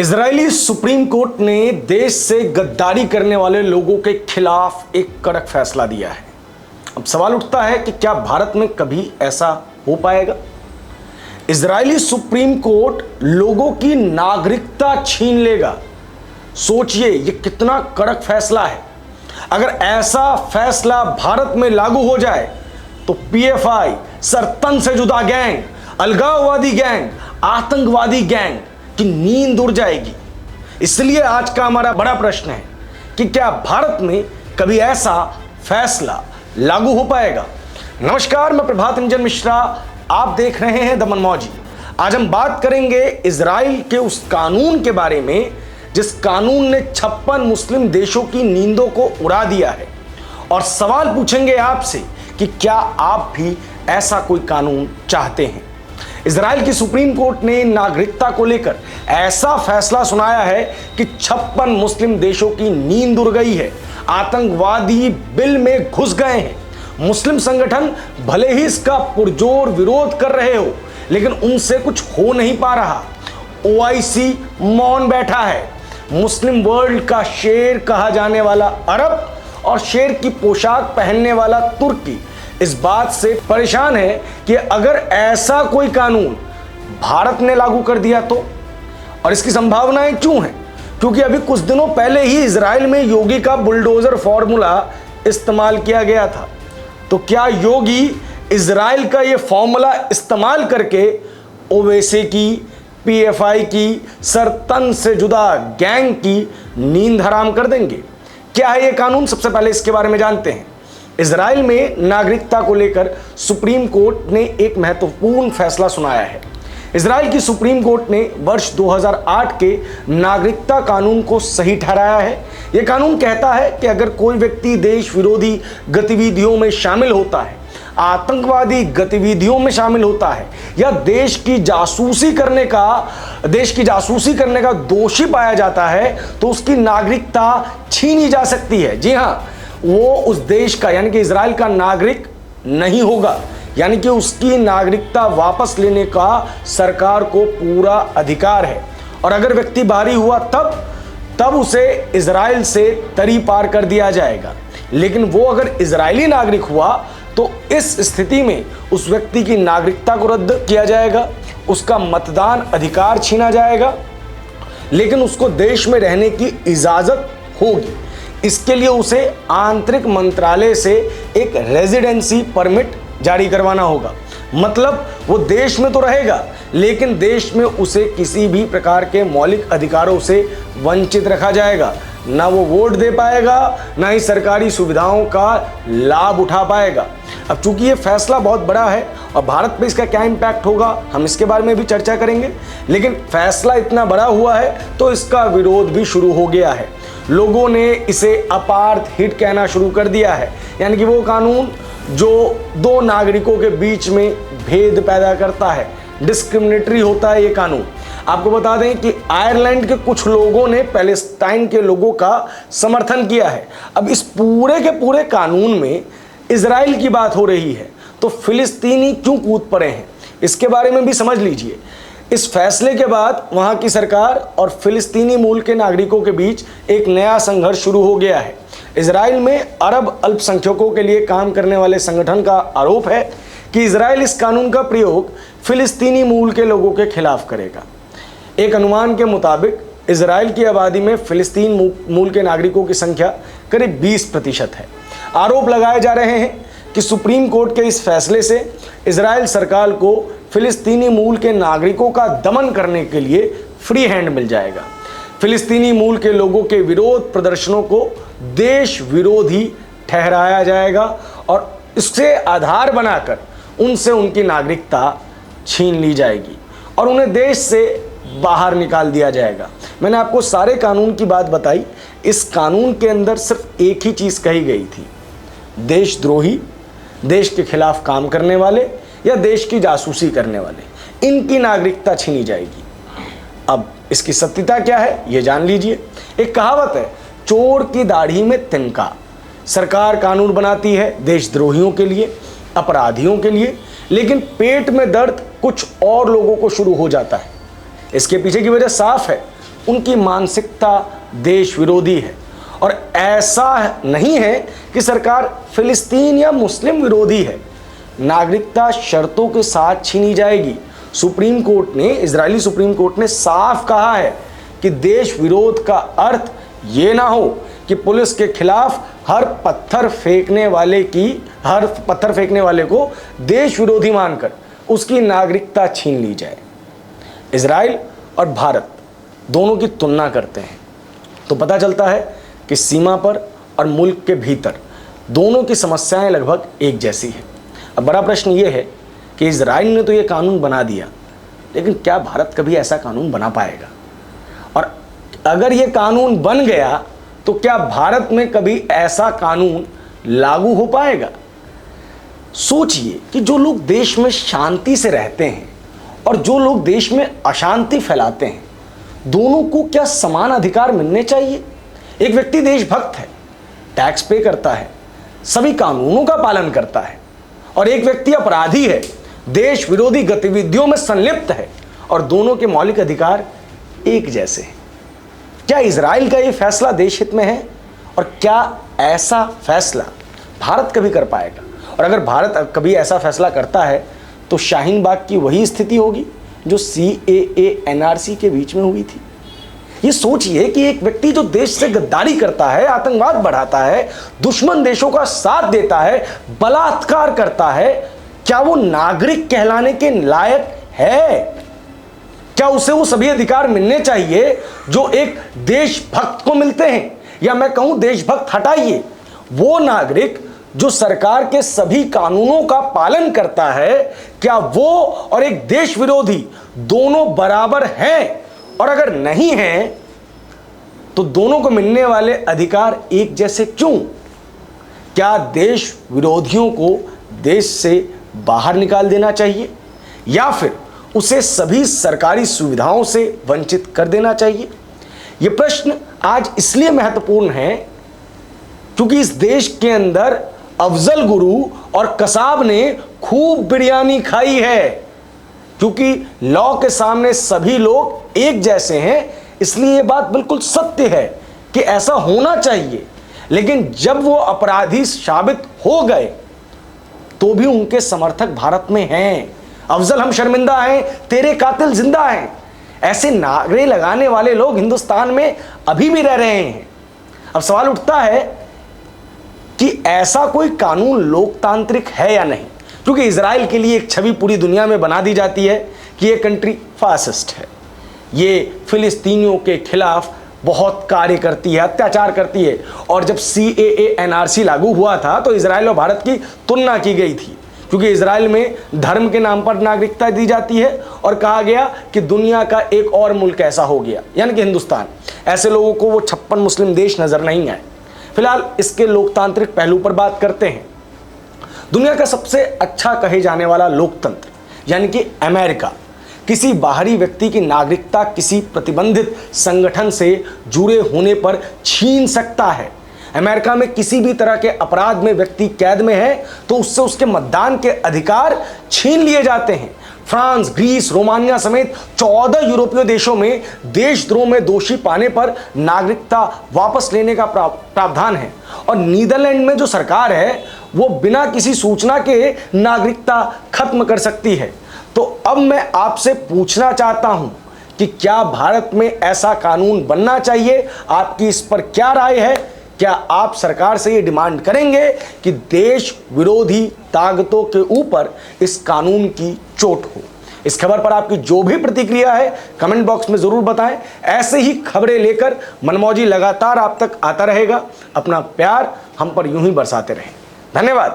Israeli supreme court ने देश से गद्दारी करने वाले लोगों के खिलाफ एक कड़क फैसला दिया है। अब सवाल उठता है कि क्या भारत में कभी ऐसा हो पाएगा? इजरायली सुप्रीम कोर्ट लोगों की नागरिकता छीन लेगा। सोचिए ये कितना कड़क फैसला है। अगर ऐसा फैसला भारत में लागू हो जाए तो पीएफआई, सरतन से जुदा गैंग, अलगाववादी गैंग, आतंकवादी गैंग की नींद उड़ जाएगी। इसलिए आज का हमारा बड़ा प्रश्न है कि क्या भारत में कभी ऐसा फैसला लागू हो पाएगा? नमस्कार, मैं प्रभात रंजन मिश्रा, आप देख रहे हैं द मनमौजी। आज हम बात करेंगे इजराइल के उस कानून के बारे में जिस कानून ने 56 मुस्लिम देशों की नींदों को उड़ा दिया है, और सवाल पूछेंगे आपसे कि क्या आप भी ऐसा कोई कानून चाहते हैं। इजराइल की सुप्रीम कोर्ट ने नागरिकता को लेकर ऐसा फैसला सुनाया है कि 56 मुस्लिम देशों की नींद उड़ गई है। आतंकवादी बिल में घुस गए हैं। मुस्लिम संगठन भले ही इसका पुरजोर विरोध कर रहे हो, लेकिन उनसे कुछ हो नहीं पा रहा। ओआईसी मौन बैठा है। मुस्लिम वर्ल्ड का शेर कहा जाने वाला अरब और शेर की पोशाक पहनने वाला तुर्की इस बात से परेशान है कि अगर ऐसा कोई कानून भारत ने लागू कर दिया तो। और इसकी संभावनाएं क्यों हैं? क्योंकि अभी कुछ दिनों पहले ही इजराइल में योगी का बुलडोजर फॉर्मूला इस्तेमाल किया गया था। तो क्या योगी इजराइल का ये फॉर्मूला इस्तेमाल करके ओवैसी की, पीएफआई की, सरतन से जुदा गैंग की नींद हराम कर देंगे? क्या है ये कानून? सबसे पहले इसके बारे में जानते हैं। इजराइल में नागरिकता को लेकर सुप्रीम कोर्ट ने एक महत्वपूर्ण फैसला सुनाया है। इजराइल की सुप्रीम कोर्ट ने वर्ष 2008 के नागरिकता कानून को सही ठहराया है। यह कानून कहता है कि अगर कोई व्यक्ति देश विरोधी गतिविधियों में शामिल होता है, आतंकवादी गतिविधियों में शामिल होता है या देश की जासूसी करने का दोषी पाया जाता है तो उसकी नागरिकता छीनी जा सकती है। जी हाँ, वो उस देश का यानी कि इजराइल का नागरिक नहीं होगा, यानी कि उसकी नागरिकता वापस लेने का सरकार को पूरा अधिकार है। और अगर व्यक्ति बाहरी हुआ तब उसे इजराइल से तरी पार कर दिया जाएगा। लेकिन वो अगर इजरायली नागरिक हुआ तो इस स्थिति में उस व्यक्ति की नागरिकता को रद्द किया जाएगा, उसका मतदान अधिकार छीना जाएगा, लेकिन उसको देश में रहने की इजाजत होगी। इसके लिए उसे आंतरिक मंत्रालय से एक रेजिडेंसी परमिट जारी करवाना होगा। मतलब वो देश में तो रहेगा, लेकिन देश में उसे किसी भी प्रकार के मौलिक अधिकारों से वंचित रखा जाएगा। ना वो वोट दे पाएगा, ना ही सरकारी सुविधाओं का लाभ उठा पाएगा। अब चूंकि ये फैसला बहुत बड़ा है और भारत पे इसका क्या इम्पैक्ट होगा, हम इसके बारे में भी चर्चा करेंगे। लेकिन फैसला इतना बड़ा हुआ है तो इसका विरोध भी शुरू हो गया है। लोगों ने इसे अपार्थाइड कहना शुरू कर दिया है, यानी कि वो कानून जो दो नागरिकों के बीच में भेद पैदा करता है, डिस्क्रिमिनेटरी होता है ये कानून। आपको बता दें कि आयरलैंड के कुछ लोगों ने पैलेस्टाइन के लोगों का समर्थन किया है। अब इस पूरे के पूरे कानून में इजराइल की बात हो रही है तो फिलिस्तीनी क्यों कूद पड़े हैं, इसके बारे में भी समझ लीजिए। इस फैसले के बाद वहां की सरकार और फिलिस्तीनी मूल के नागरिकों के बीच एक नया संघर्ष शुरू हो गया है। इजराइल में अरब अल्पसंख्यकों के लिए काम करने वाले संगठन का आरोप है कि इजराइल इस कानून का प्रयोग फिलिस्तीनी मूल के लोगों के खिलाफ करेगा। एक अनुमान के मुताबिक इजराइल की आबादी में फिलिस्तीन मूल के नागरिकों की संख्या करीब 20% है। आरोप लगाए जा रहे हैं कि सुप्रीम कोर्ट के इस फैसले से इजराइल सरकार को फिलिस्तीनी मूल के नागरिकों का दमन करने के लिए फ्री हैंड मिल जाएगा। फिलिस्तीनी मूल के लोगों के विरोध प्रदर्शनों को देश विरोधी ठहराया जाएगा और इससे आधार बनाकर उनसे उनकी नागरिकता छीन ली जाएगी और उन्हें देश से बाहर निकाल दिया जाएगा। मैंने आपको सारे कानून की बात बताई। इस कानून के अंदर सिर्फ एक ही चीज़ कही गई थी, देशद्रोही, देश के खिलाफ काम करने वाले या देश की जासूसी करने वाले, इनकी नागरिकता छीनी जाएगी। अब इसकी सत्यता क्या है ये जान लीजिए। एक कहावत है, चोर की दाढ़ी में तिनका। सरकार कानून बनाती है देशद्रोहियों के लिए, अपराधियों के लिए, लेकिन पेट में दर्द कुछ और लोगों को शुरू हो जाता है। इसके पीछे की वजह साफ है, उनकी मानसिकता देश विरोधी है। और ऐसा नहीं है कि सरकार फिलिस्तीन या मुस्लिम विरोधी है। नागरिकता शर्तों के साथ छीनी जाएगी। सुप्रीम कोर्ट ने, इजरायली सुप्रीम कोर्ट ने साफ कहा है कि देश विरोध का अर्थ ये ना हो कि पुलिस के खिलाफ हर पत्थर फेंकने वाले को देश विरोधी मानकर उसकी नागरिकता छीन ली जाए। इजराइल और भारत दोनों की तुलना करते हैं तो पता चलता है कि सीमा पर और मुल्क के भीतर दोनों की समस्याएं लगभग एक जैसी है। अब बड़ा प्रश्न ये है कि इजराइल ने तो ये कानून बना दिया, लेकिन क्या भारत कभी ऐसा कानून बना पाएगा? और अगर ये कानून बन गया तो क्या भारत में कभी ऐसा कानून लागू हो पाएगा? सोचिए कि जो लोग देश में शांति से रहते हैं और जो लोग देश में अशांति फैलाते हैं, दोनों को क्या समान अधिकार मिलने चाहिए? एक व्यक्ति देशभक्त है, टैक्स पे करता है, सभी कानूनों का पालन करता है, और एक व्यक्ति अपराधी है, देश विरोधी गतिविधियों में संलिप्त है, और दोनों के मौलिक अधिकार एक जैसे हैं। क्या इजराइल का ये फैसला देश हित में है? और क्या ऐसा फैसला भारत कभी कर पाएगा? और अगर भारत कभी ऐसा फैसला करता है तो शाहीन बाग की वही स्थिति होगी जो CAA NRC के बीच में हुई थी। ये सोचिए कि एक व्यक्ति जो देश से गद्दारी करता है, आतंकवाद बढ़ाता है, दुश्मन देशों का साथ देता है, बलात्कार करता है, क्या वो नागरिक कहलाने के लायक है? क्या उसे वो सभी अधिकार मिलने चाहिए जो एक देशभक्त को मिलते हैं? या मैं कहूं देशभक्त हटाइए, वो नागरिक जो सरकार के सभी कानूनों का पालन करता है, क्या वो और एक देश विरोधी दोनों बराबर हैं? और अगर नहीं हैं तो दोनों को मिलने वाले अधिकार एक जैसे क्यों? क्या देश विरोधियों को देश से बाहर निकाल देना चाहिए या फिर उसे सभी सरकारी सुविधाओं से वंचित कर देना चाहिए? यह प्रश्न आज इसलिए महत्वपूर्ण है क्योंकि इस देश के अंदर अफजल गुरु और कसाब ने खूब बिरयानी खाई है। क्योंकि लॉ के सामने सभी लोग एक जैसे हैं, इसलिए यह बात बिल्कुल सत्य है कि ऐसा होना चाहिए। लेकिन जब वो अपराधी साबित हो गए तो भी उनके समर्थक भारत में हैं। अफजल हम शर्मिंदा हैं, तेरे कातिल जिंदा हैं, ऐसे नारे लगाने वाले लोग हिंदुस्तान में अभी भी रह रहे हैं। अब सवाल उठता है कि ऐसा कोई कानून लोकतांत्रिक है या नहीं, क्योंकि इजराइल के लिए एक छवि पूरी दुनिया में बना दी जाती है कि ये कंट्री फासिस्ट है, ये फिलिस्तीनियों के खिलाफ बहुत कार्य करती है, अत्याचार करती है। और जब CAA NRC लागू हुआ था तो इजराइल और भारत की तुलना की गई थी, क्योंकि इजराइल में धर्म के नाम पर नागरिकता दी जाती है और कहा गया कि दुनिया का एक और मुल्क ऐसा हो गया, यानी कि हिंदुस्तान। ऐसे लोगों को वो 56 मुस्लिम देश नजर नहीं आए। फिलहाल इसके लोकतांत्रिक पहलू पर बात करते हैं। दुनिया का सबसे अच्छा कहे जाने वाला लोकतंत्र यानी कि अमेरिका किसी बाहरी व्यक्ति की नागरिकता किसी प्रतिबंधित संगठन से जुड़े होने पर छीन सकता है। अमेरिका में किसी भी तरह के अपराध में व्यक्ति कैद में है तो उससे उसके मतदान के अधिकार छीन लिए जाते हैं। फ्रांस, ग्रीस, रोमानिया समेत 14 यूरोपीय देशों में देशद्रोह में दोषी पाने पर नागरिकता वापस लेने का प्रावधान है। और नीदरलैंड में जो सरकार है वो बिना किसी सूचना के नागरिकता खत्म कर सकती है। तो अब मैं आपसे पूछना चाहता हूं कि क्या भारत में ऐसा कानून बनना चाहिए? आपकी इस पर क्या राय है? क्या आप सरकार से ये डिमांड करेंगे कि देश विरोधी ताकतों के ऊपर इस कानून की चोट हो? इस खबर पर आपकी जो भी प्रतिक्रिया है कमेंट बॉक्स में जरूर बताएं। ऐसे ही खबरें लेकर मनमौजी लगातार आप तक आता रहेगा। अपना प्यार हम पर यूं ही बरसाते रहें। धन्यवाद।